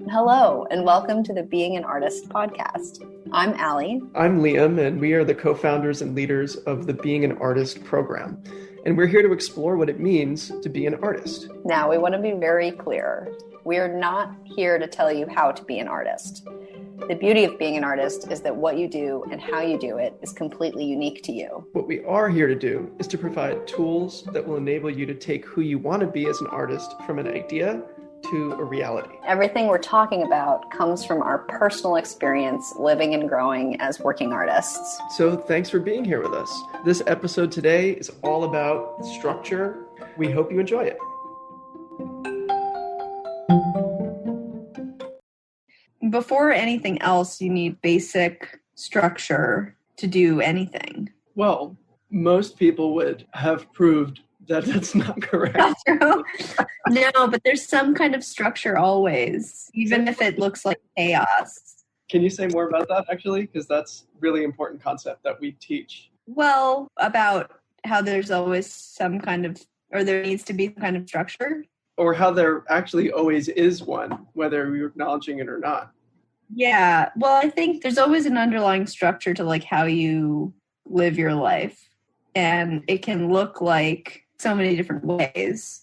Hello, and welcome to the Being an Artist podcast. I'm Allie. I'm Liam, and we are the co-founders and leaders of the Being an Artist program. And we're here to explore what it means to be an artist. Now, we want to be very clear. We are not here to tell you how to be an artist. The beauty of being an artist is that what you do and how you do it is completely unique to you. What we are here to do is to provide tools that will enable you to take who you want to be as an artist from an idea to a reality. Everything we're talking about comes from our personal experience living and growing as working artists. So thanks for being here with us. This episode today is all about structure. We hope you enjoy it. Before anything else, you need basic structure to do anything. Well, most people would have proved that that's not correct. That's true. No, but there's some kind of structure always, even if it looks like chaos. Can you say more about that, actually? Because that's a really important concept that we teach. Well, about how there's always some kind of, or there needs to be some kind of structure. Or how there actually always is one, whether you're acknowledging it or not. Yeah, well, I think there's always an underlying structure to like how you live your life. And it can look like so many different ways.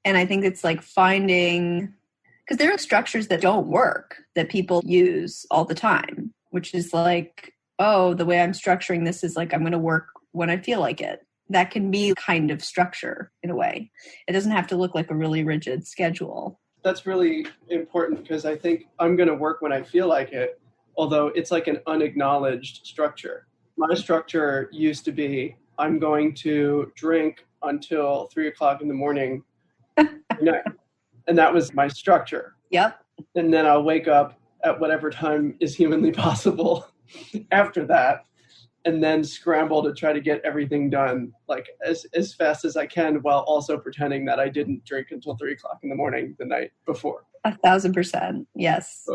And I think it's like finding, because there are structures that don't work that people use all the time, which is like, oh, the way I'm structuring this is like I'm going to work when I feel like it. That can be kind of structure in a way. It doesn't have to look like a really rigid schedule. That's really important because I think I'm going to work when I feel like it, although it's like an unacknowledged structure. My structure used to be I'm going to drink until 3 o'clock in the morning every night. And that was my structure. Yep. And then I'll wake up at whatever time is humanly possible after that, and then scramble to try to get everything done like as fast as I can while also pretending that I didn't drink until 3 o'clock in the morning the night before. 1,000%. Yes.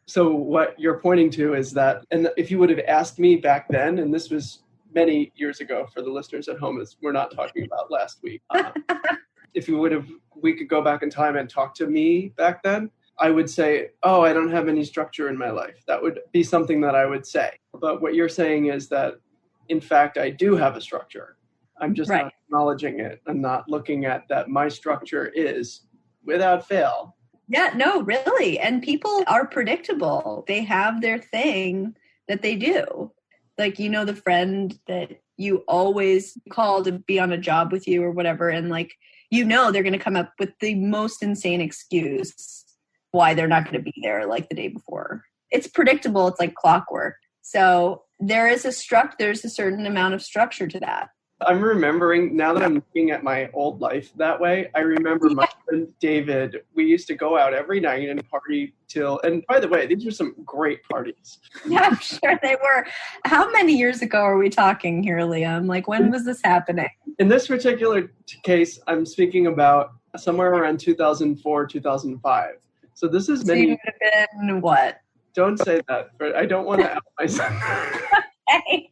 So what you're pointing to is that, and if you would have asked me back then, and this was many years ago for the listeners at home, as we're not talking about last week. If we could go back in time and talk to me back then, I would say, oh, I don't have any structure in my life. That would be something that I would say. But what you're saying is that, in fact, I do have a structure. I'm just not acknowledging it. I'm not looking at that my structure is, without fail. Yeah, no, really. And people are predictable. They have their thing that they do. Like, you know, the friend that you always call to be on a job with you or whatever. And like, you know, they're going to come up with the most insane excuse why they're not going to be there like the day before. It's predictable. It's like clockwork. So there's a certain amount of structure to that. I'm remembering, now that I'm looking at my old life that way, I remember my friend David, we used to go out every night and party till, and by the way, these were some great parties. Yeah, I'm sure they were. How many years ago are we talking here, Liam? Like, when was this happening? In this particular case, I'm speaking about somewhere around 2004, 2005. So this is many. So you would have been what? Don't say that, but I don't want to out myself. Okay.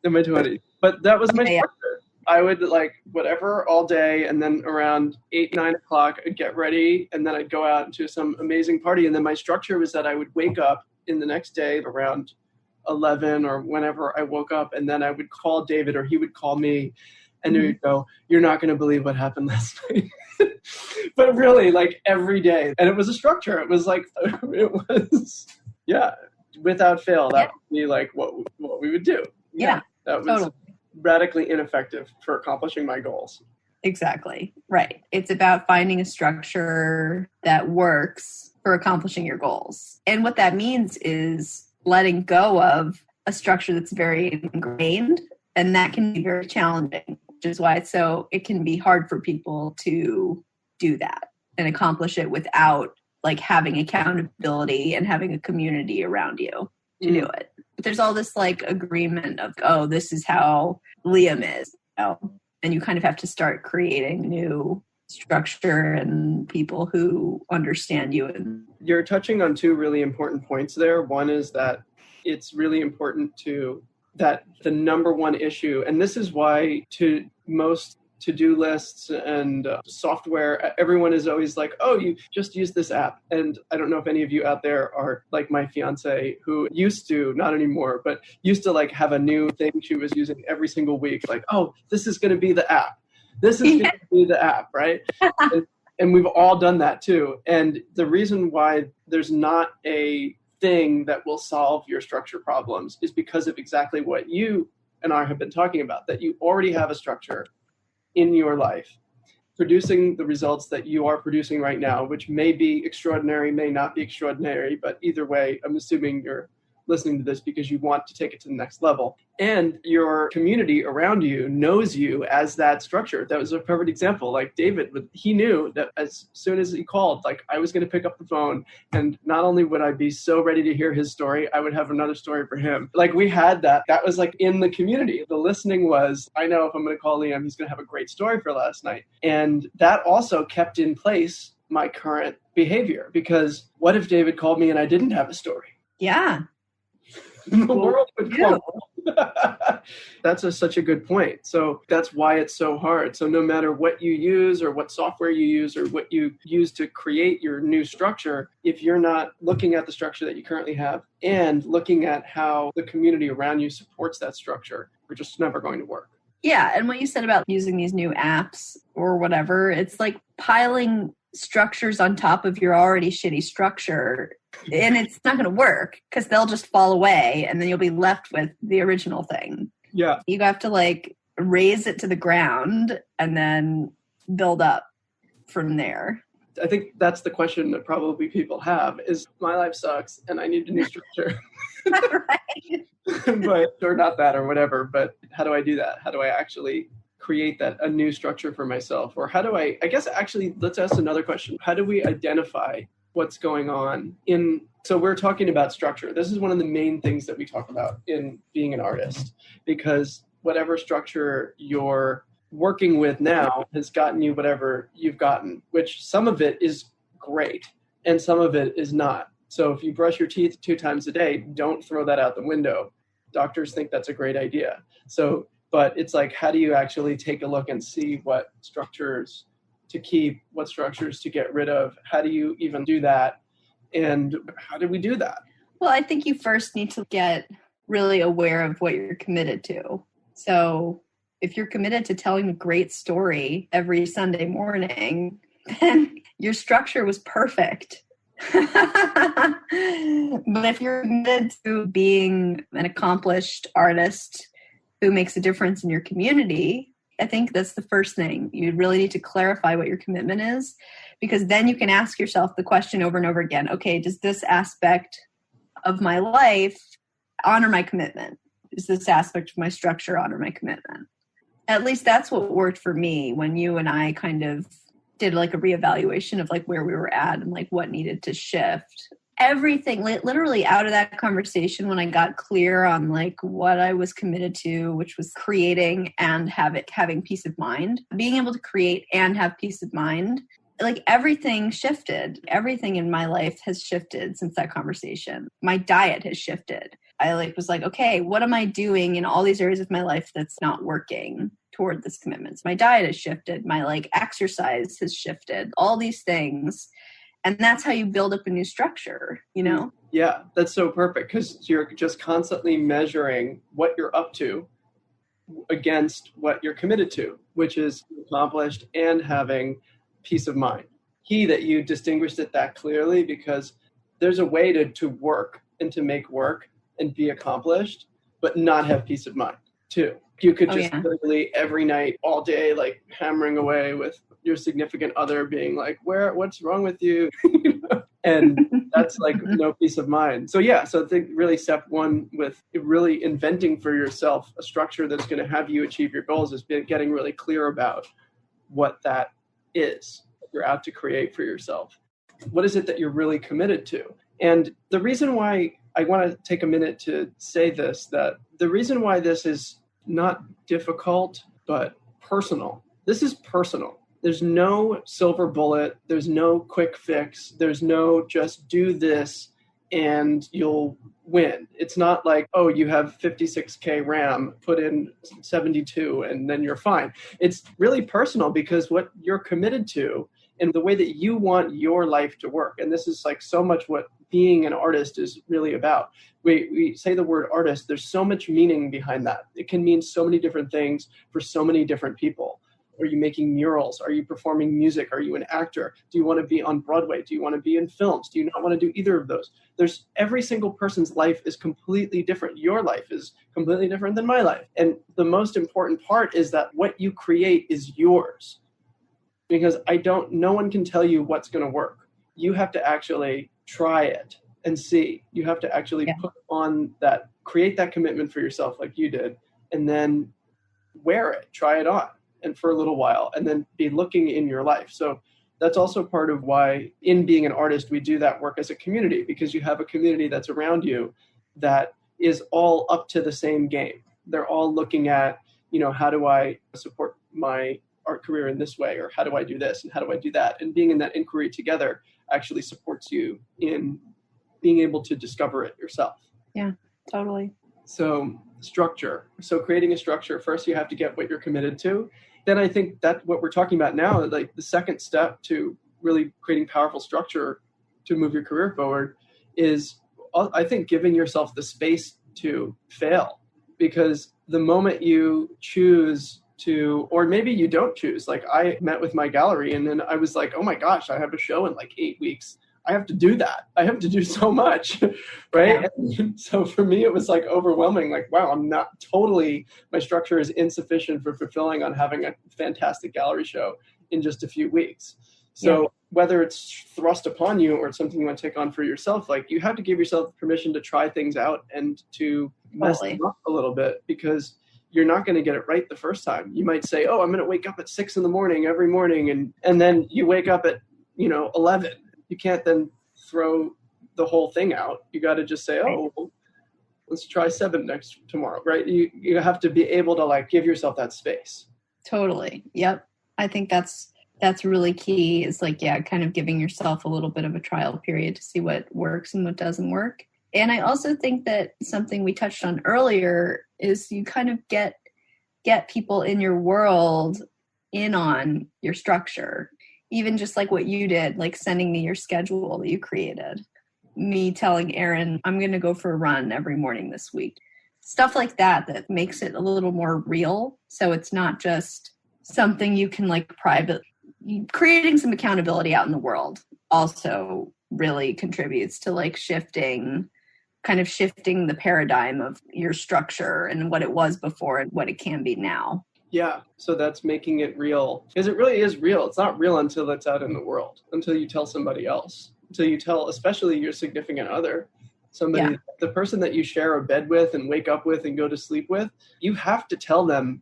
In my 20s. But that was my structure. I would like whatever all day, and then around 8, 9 o'clock, I'd get ready, and then I'd go out to some amazing party. And then my structure was that I would wake up in the next day around 11 or whenever I woke up, and then I would call David or he would call me, and he would go, "You're not going to believe what happened last night." But really, like every day. And it was a structure. It was like, without fail, that would be like what we would do. Yeah. That was totally. Radically ineffective for accomplishing my goals. Exactly. Right. It's about finding a structure that works for accomplishing your goals. And what that means is letting go of a structure that's very ingrained, and that can be very challenging, which is why it can be hard for people to do that and accomplish it without like having accountability and having a community around you to do it. But there's all this like agreement of, oh, this is how Liam is. And you kind of have to start creating new structure and people who understand you. You're touching on two really important points there. One is that it's really important that the number one issue, and this is why to to-do lists and software. Everyone is always like, oh, you just use this app. And I don't know if any of you out there are like my fiance, who used to, not anymore, but used to like have a new thing she was using every single week. Like, oh, this is going to be the app. This is going to be the app, right? And we've all done that too. And the reason why there's not a thing that will solve your structure problems is because of exactly what you and I have been talking about, that you already have a structure in your life, producing the results that you are producing right now, which may be extraordinary, may not be extraordinary, but either way, I'm assuming you're listening to this because you want to take it to the next level. And your community around you knows you as that structure. That was a perfect example. Like David, he knew that as soon as he called, like I was going to pick up the phone, and not only would I be so ready to hear his story, I would have another story for him. Like we had that. That was like in the community. The listening was, I know if I'm going to call Liam, he's going to have a great story for last night. And that also kept in place my current behavior, because what if David called me and I didn't have a story? Yeah. The world would crumble. That's such a good point. So that's why it's so hard. So no matter what you use or what software you use or what you use to create your new structure, if you're not looking at the structure that you currently have and looking at how the community around you supports that structure, we're just never going to work. Yeah. And what you said about using these new apps or whatever, it's like piling structures on top of your already shitty structure, and it's not going to work because they'll just fall away and then you'll be left with the original thing. Yeah. You have to like raise it to the ground and then build up from there. I think that's the question that probably people have is, my life sucks and I need a new structure. Right. But, or not that or whatever, but how do I do that? How do I actually create a new structure for myself? Or how do I guess actually, let's ask another question. How do we identify what's going on so we're talking about structure. This is one of the main things that we talk about in being an artist, because whatever structure you're working with now has gotten you whatever you've gotten, which some of it is great and some of it is not. So if you brush your teeth 2 times a day, don't throw that out the window. Doctors think that's a great idea. So, but it's like, how do you actually take a look and see what structures to keep, what structures to get rid of? How do you even do that? And how do we do that? Well, I think you first need to get really aware of what you're committed to. So if you're committed to telling a great story every Sunday morning, then your structure was perfect. But if you're committed to being an accomplished artist who makes a difference in your community, I think that's the first thing. You really need to clarify what your commitment is, because then you can ask yourself the question over and over again, okay, does this aspect of my life honor my commitment? Does this aspect of my structure honor my commitment? At least that's what worked for me when you and I kind of did like a reevaluation of like where we were at and like what needed to shift. Everything, literally out of that conversation, when I got clear on like what I was committed to, which was creating and having peace of mind, being able to create and have peace of mind, like everything shifted. Everything in my life has shifted since that conversation. My diet has shifted. I was like, okay, what am I doing in all these areas of my life that's not working toward this commitment? My diet has shifted. My exercise has shifted. All these things. And that's how you build up a new structure, you know? Yeah, that's so perfect, because you're just constantly measuring what you're up to against what you're committed to, which is accomplished and having peace of mind. Key that you distinguished it that clearly, because there's a way to work and to make work and be accomplished, but not have peace of mind too. You could just literally every night, all day, like hammering away with your significant other being like, what's wrong with you? And that's like no peace of mind. So yeah, so I think really step one with really inventing for yourself a structure that's going to have you achieve your goals is getting really clear about what that is that you're out to create for yourself. What is it that you're really committed to? And the reason why I want to take a minute to say this, that the reason why this is not difficult, but personal. This is personal. There's no silver bullet. There's no quick fix. There's no just do this and you'll win. It's not like, oh, you have 56K RAM, put in 72 and then you're fine. It's really personal because what you're committed to and the way that you want your life to work. And this is like so much what being an artist is really about. We say the word artist, there's so much meaning behind that. It can mean so many different things for so many different people. Are you making murals? Are you performing music? Are you an actor? Do you want to be on Broadway? Do you want to be in films? Do you not want to do either of those? There's every single person's life is completely different. Your life is completely different than my life. And the most important part is that what you create is yours. Because no one can tell you what's going to work. You have to actually try it and see. You have to actually create that commitment for yourself like you did, and then wear it, try it on, and for a little while, and then be looking in your life. So that's also part of why in being an artist, we do that work as a community, because you have a community that's around you that is all up to the same game. They're all looking at, how do I support my art career in this way, or how do I do this and how do I do that? And being in that inquiry together actually supports you in being able to discover it yourself. Yeah, totally. So structure. So creating a structure, first you have to get what you're committed to. Then I think that what we're talking about now, like the second step to really creating powerful structure to move your career forward is, I think, giving yourself the space to fail. Because the moment you choose to, or maybe you don't choose, like I met with my gallery and then I was like, oh my gosh, I have a show in like 8 weeks. I have to do that. I have to do so much, right? Yeah. And so for me, it was like overwhelming, like, wow, my structure is insufficient for fulfilling on having a fantastic gallery show in just a few weeks. So whether it's thrust upon you or it's something you want to take on for yourself, like you have to give yourself permission to try things out and to mess them up a little bit, because you're not going to get it right the first time. You might say, oh, I'm going to wake up at 6 a.m. every morning. And then you wake up at, 11. You can't then throw the whole thing out. You got to just say, oh, well, let's try 7 tomorrow, right? You have to be able to like give yourself that space. Totally. Yep. I think that's really key, is like, kind of giving yourself a little bit of a trial period to see what works and what doesn't work. And I also think that something we touched on earlier is you kind of get people in your world in on your structure. Even just like what you did, like sending me your schedule that you created. Me telling Aaron, I'm going to go for a run every morning this week. Stuff like that makes it a little more real. So it's not just something you can like creating some accountability out in the world also really contributes to like shifting the paradigm of your structure and what it was before and what it can be now. Yeah, so that's making it real. Because it really is real. It's not real until it's out in the world, until you tell somebody else, until you tell, especially your significant other, the person that you share a bed with and wake up with and go to sleep with, you have to tell them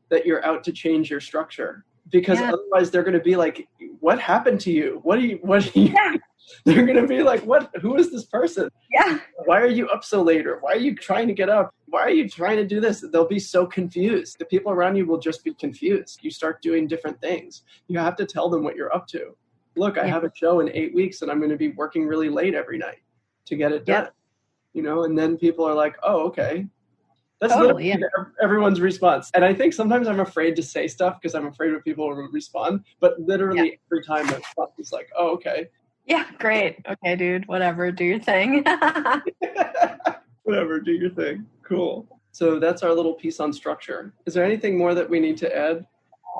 that you're out to change your structure. Because otherwise they're going to be like, what happened to you? What are you? Yeah. They're going to be like, who is this person? Yeah. Why are you up so late? Or why are you trying to get up? Why are you trying to do this? They'll be so confused. The people around you will just be confused. You start doing different things. You have to tell them what you're up to. Look, I have a show in 8 weeks and I'm going to be working really late every night to get it done. And then people are like, oh, okay. That's totally everyone's response. And I think sometimes I'm afraid to say stuff because I'm afraid what people will respond. But literally every time the response is like, oh, okay. Yeah, great. Okay, dude, whatever. Do your thing. Whatever, do your thing. Cool. So that's our little piece on structure. Is there anything more that we need to add?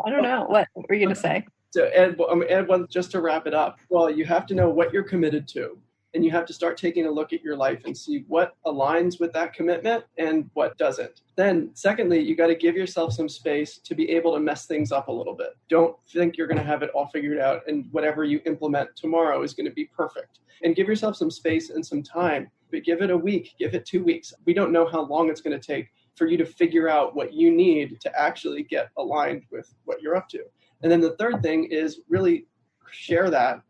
I don't know. What were you going to say? So add one just to wrap it up. Well, you have to know what you're committed to. And you have to start taking a look at your life and see what aligns with that commitment and what doesn't. Then, secondly, you got to give yourself some space to be able to mess things up a little bit. Don't think you're going to have it all figured out and whatever you implement tomorrow is going to be perfect. And give yourself some space and some time. But give it a week, give it 2 weeks. We don't know how long it's going to take for you to figure out what you need to actually get aligned with what you're up to. And then the third thing is really share that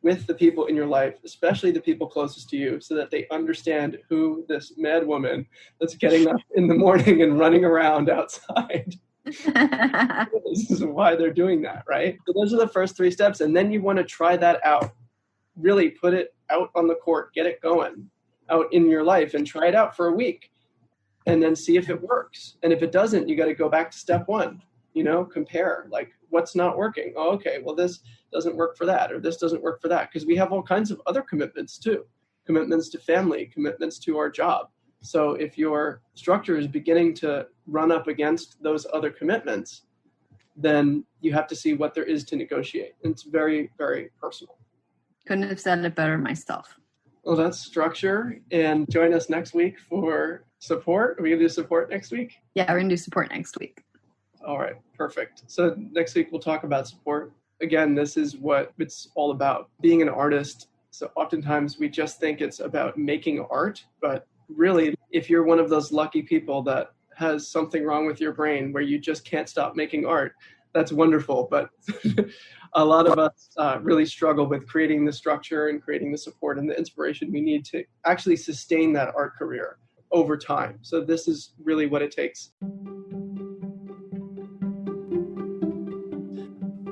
with the people in your life, especially the people closest to you, so that they understand who this mad woman that's getting up in the morning and running around outside. This is why they're doing that, right? So those are the first 3 steps. And then you want to try that out. Really put it out on the court, get it going out in your life and try it out for a week and then see if it works. And if it doesn't, you got to go back to step one, compare like what's not working. Oh, okay, well, this doesn't work for that, or this doesn't work for that. Because we have all kinds of other commitments too, commitments to family, commitments to our job. So if your structure is beginning to run up against those other commitments, then you have to see what there is to negotiate. And it's very, very personal. Couldn't have said it better myself. Well, that's structure. And join us next week for support. Are we going to do support next week? Yeah, we're going to do support next week. All right, perfect. So next week we'll talk about support. Again, this is what it's all about, being an artist. So oftentimes we just think it's about making art, but really, if you're one of those lucky people that has something wrong with your brain where you just can't stop making art, that's wonderful. But a lot of us really struggle with creating the structure and creating the support and the inspiration we need to actually sustain that art career over time. So this is really what it takes.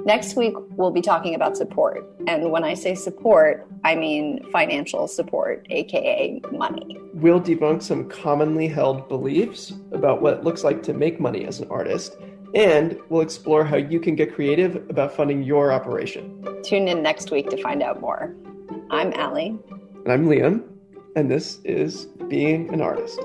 Next week, we'll be talking about support. And when I say support, I mean financial support, aka money. We'll debunk some commonly held beliefs about what it looks like to make money as an artist, and we'll explore how you can get creative about funding your operation. Tune in next week to find out more. I'm Allie. And I'm Liam, and this is Being an Artist.